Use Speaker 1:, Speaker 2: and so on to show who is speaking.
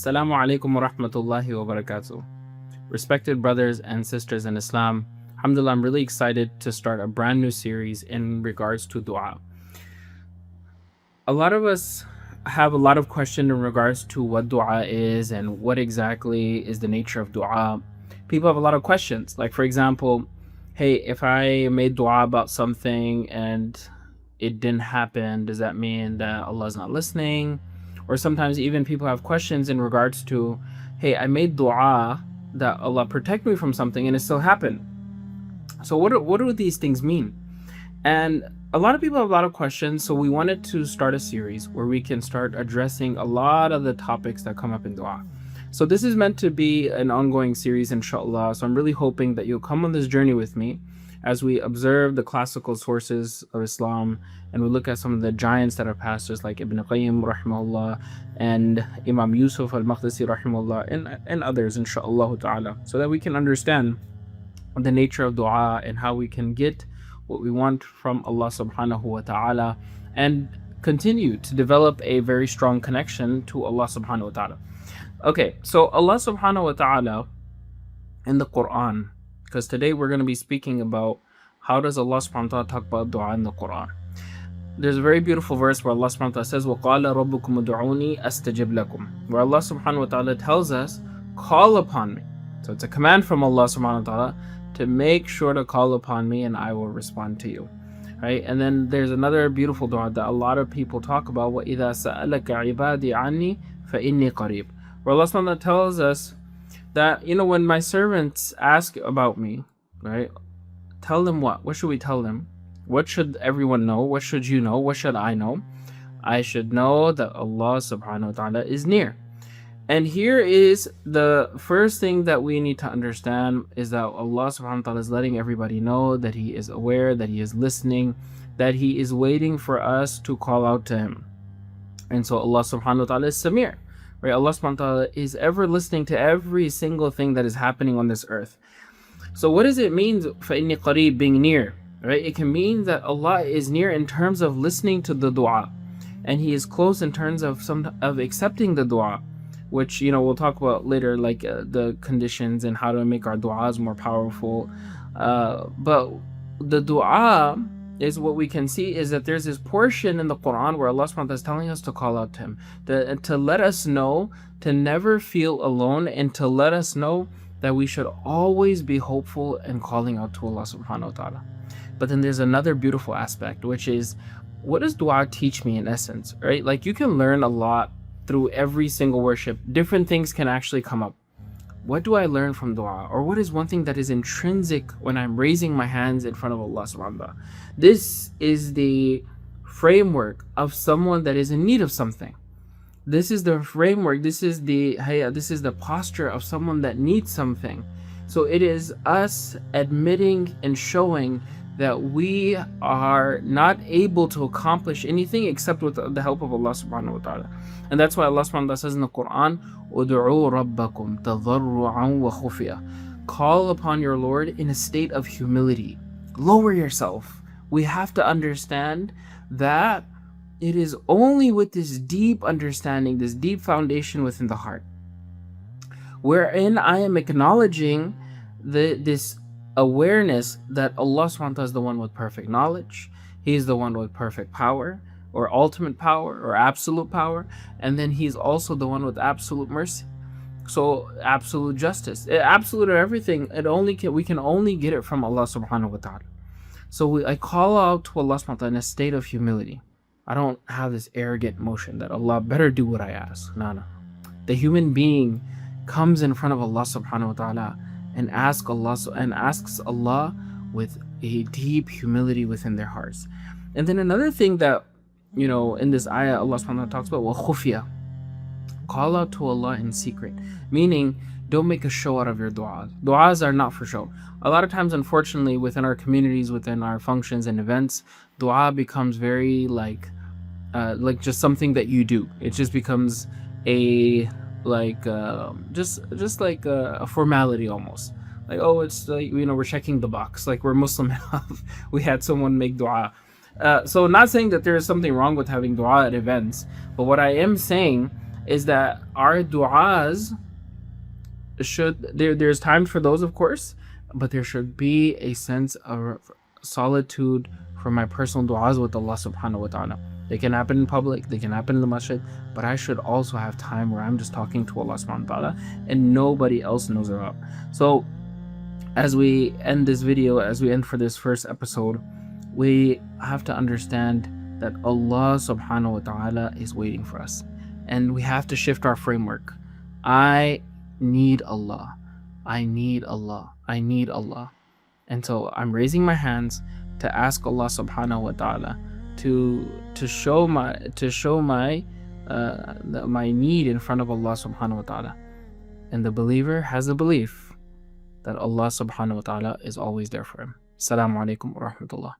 Speaker 1: Assalamu alaikum wa rahmatullahi wa barakatuh. Respected brothers and sisters in Islam, alhamdulillah, I'm really excited to start a brand new series in regards to dua. A lot of us have a lot of questions in regards to what dua is and what exactly is the nature of dua. People have a lot of questions. Like, for example, hey, if I made dua about something and it didn't happen, does that mean that Allah is not listening? Or sometimes even people have questions in regards to, hey, I made dua that Allah protect me from something and it still happened. So what do these things mean? And a lot of people have a lot of questions, so we wanted to start a series where we can start addressing a lot of the topics that come up in dua. So this is meant to be an ongoing series, inshallah. So I'm really hoping that you'll come on this journey with me as we observe the classical sources of Islam and we look at some of the giants that are pastors like Ibn Qayyim rahimahullah and Imam Yusuf al-Maqdisi rahimahullah and others, inshallah ta'ala, so that we can understand the nature of dua and how we can get what we want from Allah subhanahu wa ta'ala and continue to develop a very strong connection to Allah subhanahu wa ta'ala. Okay, so Allah subhanahu wa ta'ala in the Quran, because today we're going to be speaking about how does Allah subhanahu wa ta'ala talk about dua in the Quran. There's a very beautiful verse where Allah subhanahu wa ta'ala says, وَقَالَ رَبُّكُمُ دُعُونِي أَسْتَجِبْ لَكُمْ, where Allah subhanahu wa ta'ala tells us, call upon me. So it's a command from Allah subhanahu wa ta'ala to make sure to call upon me and I will respond to you. Right? And then there's another beautiful dua that a lot of people talk about, وَإِذَا سَأَلَكَ عِبَادِي عَنِّي فَإِنِّي قَرِيبٌ, where Allah subhanahu wa ta'ala tells us that, when my servants ask about me, right, tell them what? What should we tell them? What should everyone know? What should you know? What should I know? I should know that Allah subhanahu wa ta'ala is near. And here is the first thing that we need to understand is that Allah subhanahu wa ta'ala is letting everybody know that He is aware, that He is listening, that He is waiting for us to call out to Him. And so Allah subhanahu wa ta'ala is Samir. Right? Allah subhanahu wa ta'ala is ever listening to every single thing that is happening on this earth. So what does it mean, فَإِنِّي قَرِيب, being near? Right? It can mean that Allah is near in terms of listening to the dua. And He is close in terms of accepting the dua, which, we'll talk about later, like the conditions and how to make our duas more powerful. But the dua is what we can see is that there's this portion in the Quran where Allah subhanahu wa ta'ala is telling us to call out to Him, to let us know, to never feel alone, and to let us know that we should always be hopeful and calling out to Allah subhanahu wa ta'ala. But then there's another beautiful aspect, which is, what does dua teach me in essence, right? Like, you can learn a lot through every single worship. Different things can actually come up. What do I learn from dua? Or what is one thing that is intrinsic when I'm raising my hands in front of Allah subhanahu wa ta'ala? This is the framework of someone that is in need of something. This is the framework, this is the posture of someone that needs something. So it is us admitting and showing that we are not able to accomplish anything except with the help of Allah subhanahu wa ta'ala. And that's why Allah subhanahu wa ta'ala says in the Quran, وَدُعُوا رَبَّكُمْ تَضَرُّعًا وَخُفِيًا, call upon your Lord in a state of humility. Lower yourself. We have to understand that it is only with this deep understanding, this deep foundation within the heart, wherein I am acknowledging this awareness that Allah subhanahu wa ta'ala is the one with perfect knowledge. He is the one with perfect power, or ultimate power, or absolute power, and then He's also the one with absolute mercy. So absolute justice, absolute of everything. We can only get it from Allah subhanahu wa ta'ala. So I call out to Allah subhanahu wa ta'ala in a state of humility. I don't have this arrogant motion that Allah better do what I ask. No. The human being comes in front of Allah subhanahu wa ta'ala and asks Allah with a deep humility within their hearts. And then another thing that, in this ayah, Allah subhanahu wa ta'ala talks about, وَخُفِيًا, call out to Allah in secret. Meaning, don't make a show out of your du'as. Du'as are not for show. A lot of times, unfortunately, within our communities, within our functions and events, du'a becomes very like just something that you do. It just becomes just like a formality almost. Like, oh, it's like, we're checking the box. Like, we're Muslim enough. We had someone make dua. So not saying that there is something wrong with having dua at events, but what I am saying is that our du'as there's time for those, of course, but there should be a sense of solitude for my personal du'as with Allah subhanahu wa ta'ala. They can happen in public, they can happen in the masjid, but I should also have time where I'm just talking to Allah subhanahu wa ta'ala and nobody else knows about. So as we end this video, as we end for this first episode, we have to understand that Allah subhanahu wa ta'ala is waiting for us, and we have to shift our framework. I need Allah. I need Allah. I need Allah. And so I'm raising my hands to ask Allah subhanahu wa ta'ala to show my my need in front of Allah subhanahu wa ta'ala. And the believer has a belief that Allah subhanahu wa ta'ala is always there for him. Assalamu alaikum wa rahmatullah.